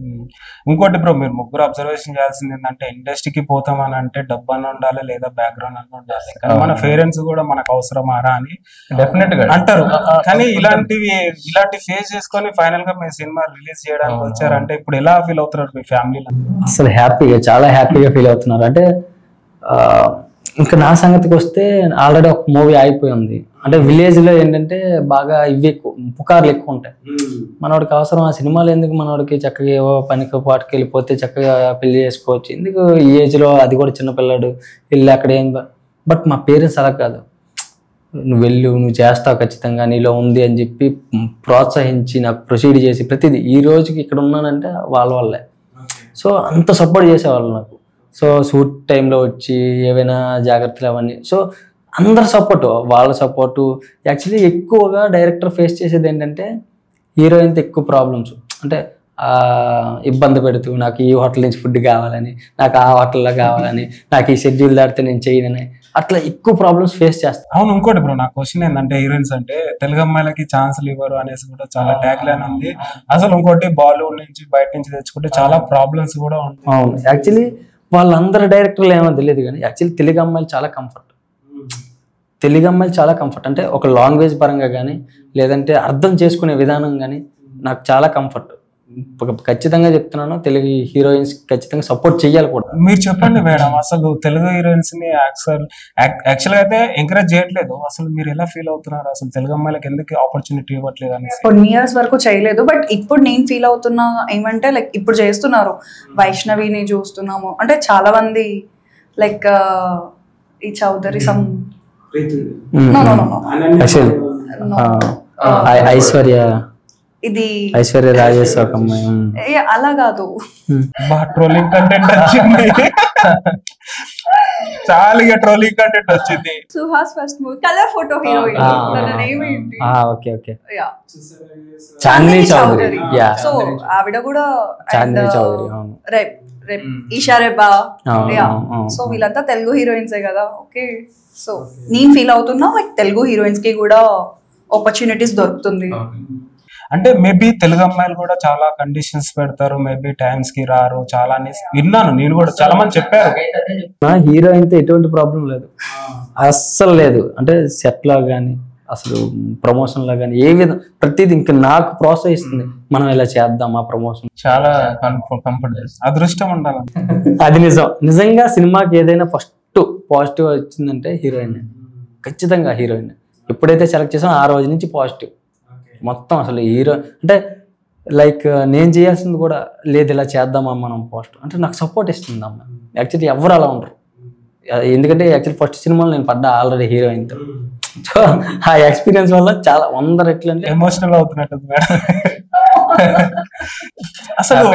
ఇంకోటి బ్రో, మీరు ముగ్గురు అబ్జర్వేషన్ చేయాల్సింది ఏంటంటే ఇండస్ట్రీకి పోతామని అంటే డబ్బు అని ఉండాలి లేదా బ్యాక్గ్రౌండ్ అని ఉండాలి. కానీ మన పేరెంట్స్ కూడా మనకు అవసరమారా అని డెఫినెట్ గా అంటారు. కానీ ఇలాంటి ఫేస్ చేసుకొని ఫైనల్ గా మీ సినిమా రిలీజ్ చేయడానికి వచ్చారంటే ఇప్పుడు ఎలా ఫీల్ అవుతున్నారు మీ ఫ్యామిలీలో? అసలు హ్యాపీగా, చాలా హ్యాపీగా ఫీల్ అవుతున్నారు. అంటే ఇంకా నా సంగతికి వస్తే ఆల్రెడీ ఒక మూవీ అయిపోయింది. అంటే విలేజ్ లో ఏంటంటే బాగా ఇవి ఎక్కువ పుకార్లు ఎక్కువ ఉంటాయి. మనవాడికి అవసరం ఆ సినిమాలు ఎందుకు, మనవాడికి చక్కగా ఏవో పనికి పాటుకు వెళ్ళిపోతే చక్కగా పెళ్లి చేసుకోవచ్చు, ఎందుకు ఈ ఏజ్ లో, అది కూడా చిన్నపిల్లాడు వెళ్ళి అక్కడ ఏం. బట్ మా పేరెంట్స్ అలా కాదు, నువ్వు వెళ్ళు, నువ్వు చేస్తావు ఖచ్చితంగా, నీలో ఉంది అని చెప్పి ప్రోత్సహించి నాకు ప్రొసీడ్ చేసి ప్రతిదీ ఈ రోజుకి ఇక్కడ ఉన్నానంటే వాళ్ళ వల్లే. సో అంత సపోర్ట్ చేసేవాళ్ళు నాకు. సో షూట్ టైంలో వచ్చి ఏవైనా జాగ్రత్తలు అవన్నీ. సో అందరు సపోర్టు, వాళ్ళ సపోర్టు. యాక్చువల్లీ ఎక్కువగా డైరెక్టర్ ఫేస్ చేసేది ఏంటంటే హీరోయిన్తో ఎక్కువ ప్రాబ్లమ్స్. అంటే ఇబ్బంది పెడుతూ నాకు ఈ హోటల్ నుంచి ఫుడ్ కావాలని, నాకు ఆ హోటల్లో కావాలని, నాకు ఈ షెడ్యూల్ దాటితే నేను చేయనని, అట్లా ఎక్కువ ప్రాబ్లమ్స్ ఫేస్ చేస్తాను. అవును, ఇంకోటి బ్రో, నా క్వశ్చన్ ఏంటంటే హీరోయిన్స్ అంటే తెలుగు అమ్మాయిలకి ఛాన్సులు ఇవ్వరు అనేసి కూడా చాలా ట్యాగ్ లైన్ ఉంది. అసలు ఇంకోటి బాలీవుడ్ నుంచి బయట నుంచి తెచ్చుకుంటే చాలా ప్రాబ్లమ్స్ కూడా ఉంటాయి. అవును, యాక్చువల్లీ వాళ్ళందరు డైరెక్టర్లు ఏమో తెలియదు కానీ యాక్చువల్లీ తెలుగు అమ్మాయిలు చాలా కంఫర్ట్. తెలుగు అమ్మాయిలు చాలా కంఫర్ట్ అంటే ఒక లాంగ్వేజ్ పరంగా కానీ లేదంటే అర్థం చేసుకునే విధానం కానీ నాకు చాలా కంఫర్ట్. ఖచ్చితంగా చెప్తున్నాను, తెలుగు హీరోయిన్స్ ఖచ్చితంగా సపోర్ట్ చేయాలి కూడా. మీరు చెప్పండి మేడం, అసలు తెలుగు హీరోయిన్స్ ని యాక్చువల్ గా అయితే ఎంకరేజ్ చేయట్లేదు, అసలు మీరు ఎలా ఫీల్ అవుతున్నారు? అసలు తెలుగు అమ్మాయిలకు ఎందుకు ఆపర్చునిటీ ఇవ్వట్లేదు అనేసి. కొన్ని ఇయర్స్ వరకు చేయలేదు, బట్ ఇప్పుడు నేను ఫీల్ అవుతున్నా ఏమంటే లైక్ ఇప్పుడు చేస్తున్నారు. వైష్ణవిని చూస్తున్నాము, అంటే చాలా మంది లైక్ ఈ చౌదరి సమ్ ఇది ఐశ్వర్య రాజేష్ ఒక అమ్మాయి, అలా కాదు, ట్రోలింగ్ కంటెంట్ వచ్చింది, చాలా ట్రోలింగ్ కంటెంట్ వచ్చింది. Suhas first movie Colour Photo heroine, తన నేమ్ ఏంటి? Okay okay, Chandini Chowdary. So ఆవిడ కూడా చాందిని చౌదరి, ఈషా రెబ్బా. సో వీళ్ళంతా తెలుగు హీరోయిన్సే కదా. ఓకే, సో నేను ఫీల్ అవుతున్నా లైక్ తెలుగు హీరోయిన్స్ కి కూడా ఆపర్చునిటీస్ దొరుకుతుంది. అంటే మేబీ తెలుగు అమ్మాయిలు కూడా చాలా కండిషన్స్ పెడతారు, మేబీ టైమ్స్ కి రారు, చాలా విన్నాను నేను కూడా, చాలా మంది చెప్పారు. హీరోయిన్ తో ఎటువంటి ప్రాబ్లం లేదు, అస్సలు లేదు. అంటే సెట్ లా గానీ అసలు ప్రమోషన్ లా గానీ ఏ విధంగా ప్రతిదీ ఇంకా నాకు ప్రోత్సహిస్తుంది, మనం ఇలా చేద్దాం ఆ ప్రమోషన్. చాలా కంఫర్ట్, అదృష్టం ఉండాలి. అది నిజంగా సినిమాకి ఏదైనా ఫస్ట్ పాజిటివ్ వచ్చిందంటే హీరోయిన్, ఖచ్చితంగా హీరోయిన్. ఎప్పుడైతే సెలెక్ట్ చేసామో ఆ రోజు నుంచి పాజిటివ్ మొత్తం. అసలు హీరో అంటే లైక్ నేను చేయాల్సింది కూడా లేదు, ఇలా చేద్దామా మనం పోస్ట్ అంటే నాకు సపోర్ట్ ఇస్తుంది అమ్మ. యాక్చువల్లీ ఎవరు అలా ఉండరు, ఎందుకంటే యాక్చువల్లీ ఫస్ట్ సినిమాలో నేను పడ్డా ఆల్రెడీ హీరోయిన్తో. సో ఆ ఎక్స్పీరియన్స్ వల్ల చాలా 100 రెట్లు అంటే ఎమోషనల్ అవుతున్నట్టు మేడం. అసలు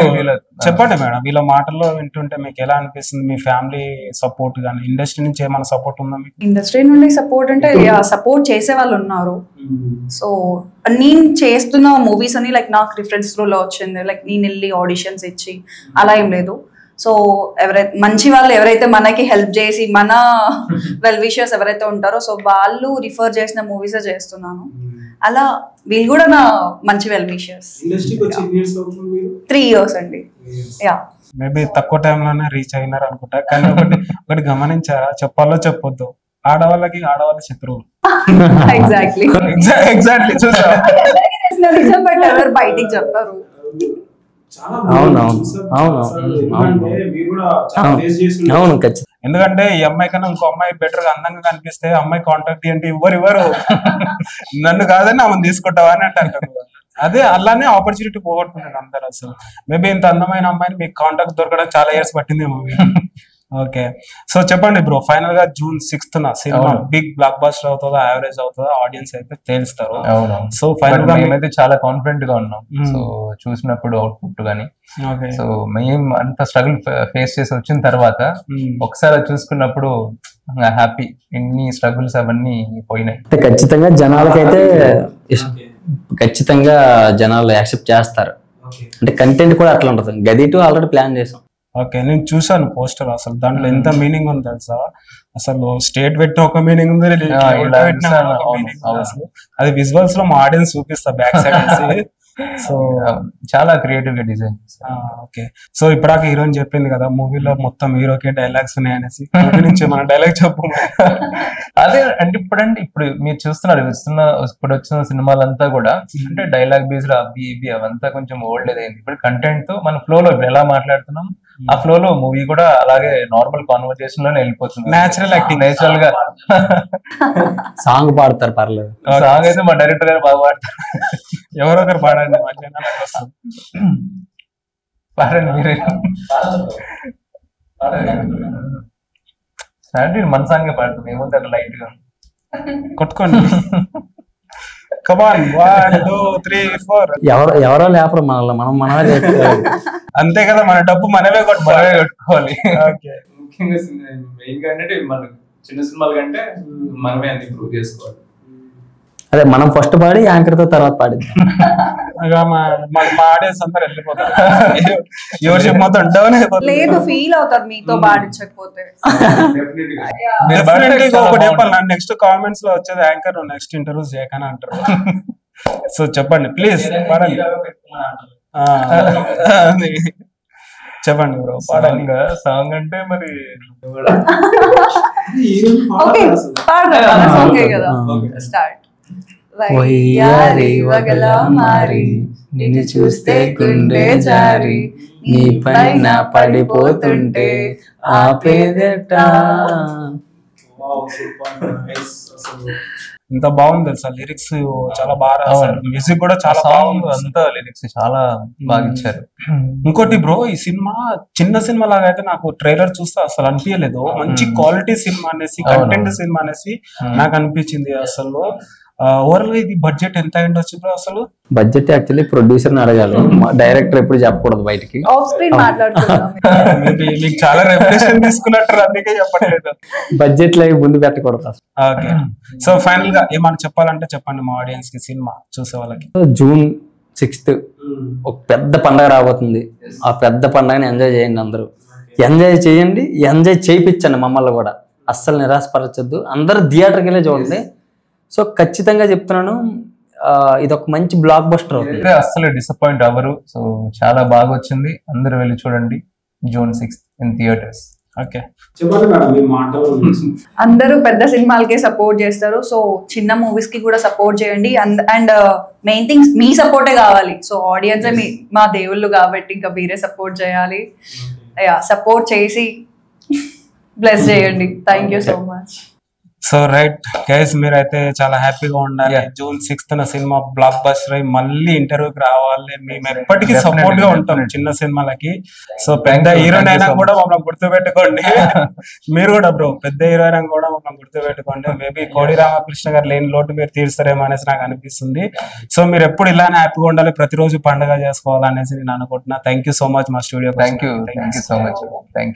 చెప్పండి మేడం, వీళ్ళ మాటల్లో వింటుంటే మీకు ఎలా అనిపిస్తుంది? మీ ఫ్యామిలీ సపోర్ట్ కానీ ఇండస్ట్రీ నుంచి ఏమైనా సపోర్ట్ ఉందా మీకు? ఇండస్ట్రీ నుండి సపోర్ట్ అంటే సపోర్ట్ చేసే వాళ్ళు ఉన్నారు. సో నేను చేస్తున్న మూవీస్ అని లైక్ నాకు రిఫరెన్స్ త్రూలో వచ్చింది, లైక్ నేను వెళ్ళి ఆడిషన్స్ ఇచ్చి అలా ఏం లేదు. సో ఎవరైతే మంచి వాళ్ళు ఎవరైతే మనకి హెల్ప్ చేసి మన వెల్ విషర్స్ ఎవరైతే ఉంటారో సో వాళ్ళు రిఫర్ చేసిన మూవీసే చేస్తున్నాను. అలా వీళ్ళు కూడా నా మంచి వెల్ విషర్స్. 3 years అండి. యా, మేబీ తక్కువ టైంలోనే రీచ్ అయినారు అనుకుంటా. కానీ ఒకటి గమనించారా, చెప్పాలో చెప్పొద్దు, ఆడవాళ్ళకి ఆడవాళ్ళ శత్రువులు. ఎగ్జాక్ట్లీ చూసారా? బట్ ఎవరు బయటికి చెప్తారు. ఎందుకంటే ఈ అమ్మాయి కన్నా ఇంకో అమ్మాయి బెటర్ గా అందంగా కనిపిస్తే అమ్మాయి కాంటాక్ట్ ఏంటి ఇవ్వరు నన్ను కాదని ఆమె తీసుకుంటావా అని అంటారు. అదే అలానే ఆపర్చునిటీ పోగొట్టుకున్నాడు అందరు. అసలు మేబీ ఇంత అందమైన అమ్మాయిని మీకు కాంటాక్ట్ దొరకడం చాలా ఇయర్స్ పట్టింది మూవీ. ఓకే, సో చెప్పండి బ్రో, ఫైనల్ గా June 6th సినిమా బిగ్ బ్లాక్ బస్టర్ అవుతుందా, యావరేజ్ అవుతుందా, ఆడియన్స్ అయితే తేలుస్తారు. సో ఫైనల్ గా మేమైతే చాలా కాన్ఫిడెంట్ గా ఉన్నాం. సో చూసినప్పుడు అవుట్పుట్ గానీ, సో మేము అంత స్ట్రగుల్ ఫేస్ చేసి వచ్చిన తర్వాత ఒకసారి చూసుకున్నప్పుడు హ్యాపీ, ఎన్ని స్ట్రగుల్స్ అవన్నీ పోయినాయి. ఖచ్చితంగా జనాలకైతే ఖచ్చితంగా జనాలు యాక్సెప్ట్ చేస్తారు. అంటే కంటెంట్ కూడా అట్లా ఉంటుంది. గది 2 ఆల్రెడీ ప్లాన్ చేసాం. ఓకే, నేను చూసాను పోస్టర్, అసలు దాంట్లో ఎంత మీనింగ్ ఉంది తెలుసా? అసలు స్టేట్ పెట్టిన ఒక మీనింగ్ ఉంది, అసలు అది విజువల్స్ లో మా ఆడియన్స్ చూపిస్తా బ్యాక్ సైడ్. సో చాలా క్రియేటివ్ గా డిజైన్. ఓకే, సో ఇప్పటిదాకా హీరోయిన్ చెప్పింది కదా మూవీలో మొత్తం హీరోకే డైలాగ్స్ ఉన్నాయి అనేసి, మూవీ నుంచి మన డైలాగ్ చెప్పు. అదే అంటే ఇప్పుడు మీరు చూస్తున్నారు ఇప్పుడు వచ్చిన సినిమాలంతా కూడా అంటే డైలాగ్ బేస్డ్ అవి ఇవి అవంతా కొంచెం ఓల్డ్ అయింది. ఇప్పుడు కంటెంట్ తో మన ఫ్లో లో ఇప్పుడు ఎలా మాట్లాడుతున్నాం ఆ ఫ్లో లో మూవీ కూడా అలాగే నార్మల్ కాన్వర్సేషన్ లోనే వెళ్ళిపోతుంది. నేచురల్ యాక్టింగ్, నేచురల్ గా సాంగ్ పాడతారు, పర్లేదు. సాంగ్ అయితే మా డైరెక్టర్ గారు బాగా పాడతారు. ఎవరో ఒకరు పాడండి, పాడండి మీరే. మన సాంగే పాడుతుంది, ఏముంది అట్లా లైట్ గా కొట్టుకోండి. కమాన్ 1 2 3 4. ఎవరో లేపరు మనల్ని, మనమే లేపుకోవాలి. అంతే కదా, మన డబ్బు మనమే కొట్టుకోవాలి. ముఖ్యంగా మెయిన్ గా అంటే మన చిన్న సినిమాల కంటే మనమే అన్ని ప్రూవ్ చేసుకోవాలి. అదే మనం ఫస్ట్ పాడి యాంకర్ తో తర్వాత పాడింది. మా ఆడియన్స్ అందరు వెళ్ళిపోతారు, యువర్షిప్ మొత్తం డౌన్ అయిపోతుంది. లేదు, ఫీల్ అవుతారు మీతో పాడించకపోతే. నెక్స్ట్ కామెంట్స్ లో వచ్చేది యాంకర్ నెక్స్ట్ ఇంటర్వ్యూస్ చేయకని అంటారు. సో చెప్పండి ప్లీజ్, చెప్పండి బ్రో, పాడండి. సాంగ్ అంటే మరి స్టార్ట్. వయ్యారి వగల మారి నిన్ను చూస్తే గుండె జారి నీ పైన పడిపోతుంటే ఆపేదట. ఇంత బాగుంది తెలుసా, లిరిక్స్ చాలా బాగా రాశారు, మ్యూజిక్ కూడా చాలా బాగుంది, అంతా లిరిక్స్ చాలా బాగా ఇచ్చారు. ఇంకోటి బ్రో, ఈ సినిమా చిన్న సినిమా లాగా అయితే నాకు ట్రైలర్ చూస్తే అసలు అనిపించలేదు. మంచి క్వాలిటీ సినిమా అనేసి, కంటెంట్ సినిమా అనేసి నాకు అనిపించింది. అసలు ఓవరాల్ గా ఇది బడ్జెట్ ఎంత అయ్యిండొచ్చు బ్రో? అసలు బడ్జెట్ యాక్చువల్లీ ప్రొడ్యూసర్ అడగాలి, డైరెక్టర్ ఎప్పుడు చెప్పకూడదు బయటికి. ఆఫ్ స్క్రీన్ మాట్లాడుతున్నాం. మీకు చాలా రెప్యుటేషన్ తీసుకున్నట్టు, అందుకే చెప్పట్లేదు. బడ్జెట్ లో ముందు పెట్టకూడదు. ఓకే, సో ఫైనల్ గా ఏమన్నా చెప్పాలంటే చెప్పండి మా ఆడియన్స్ కి, సినిమా చూసే వాళ్ళకి. జూన్ 6th ఒక పెద్ద పండగ రాబోతుంది. ఆ పెద్ద పండగని ఎంజాయ్ చేయండి, అందరూ ఎంజాయ్ చేయండి, ఎంజాయ్ చేయించండి మమ్మల్ని కూడా. అస్సలు నిరాశపరచొద్దు, అందరూ థియేటర్కి వెళ్ళే చూడండి. సో ఖచ్చితంగా చెప్తున్నాను, ఇది ఒక మంచి బ్లాక్ బస్టర్ అవుతుంది. అస్సలు డిసప్పాయింట్ అవ్వరు. సో చాలా బాగా వచ్చింది, అందరూ వెళ్ళి చూడండి. June 6th in theatres. Okay, చెప్పండి మేడం మీ మాటలు. అందరూ పెద్ద సినిమాలకే సపోర్ట్ చేస్తారు, సో చిన్న మూవీస్ కి కూడా సపోర్ట్ చేయండి. అండ్ మెయిన్ థింగ్స్ మీ సపోర్టే కావాలి. సో ఆడియన్స్ మా దేవుళ్ళు కాబట్టి ఇంకా మీరే సపోర్ట్ చేయాలి. సపోర్ట్ చేసి బ్లెస్ చేయండి. Thank you so much. So right guys, మీరైతే చాలా హ్యాపీగా ఉండాలి. June 6th cinema block buster అయి మళ్ళీ ఇంటర్వ్యూకి రావాలి. మేము ఎప్పటికీ సపోర్ట్ గా ఉంటాం చిన్న సినిమాలకి. సో పెద్ద హీరోయిన్ అయినా కూడా మమ్మల్ని గుర్తుపెట్టుకోండి. మీరు కూడా బ్రో పెద్ద హీరోయిన్ అయినా కూడా మమ్మల్ని గుర్తుపెట్టుకోండి. మేబీ కోడి రామకృష్ణ గారు లేని లోటు మీరు తీరుస్తారేమో అనేసి నాకు అనిపిస్తుంది. సో మీరు ఎప్పుడు ఇలానే హ్యాపీగా ఉండాలి, ప్రతిరోజు పండుగ చేసుకోవాలనేసి నేను అనుకుంటున్నా. థ్యాంక్ యూ సో మచ్ మా studio. Thank you so much. Thank you.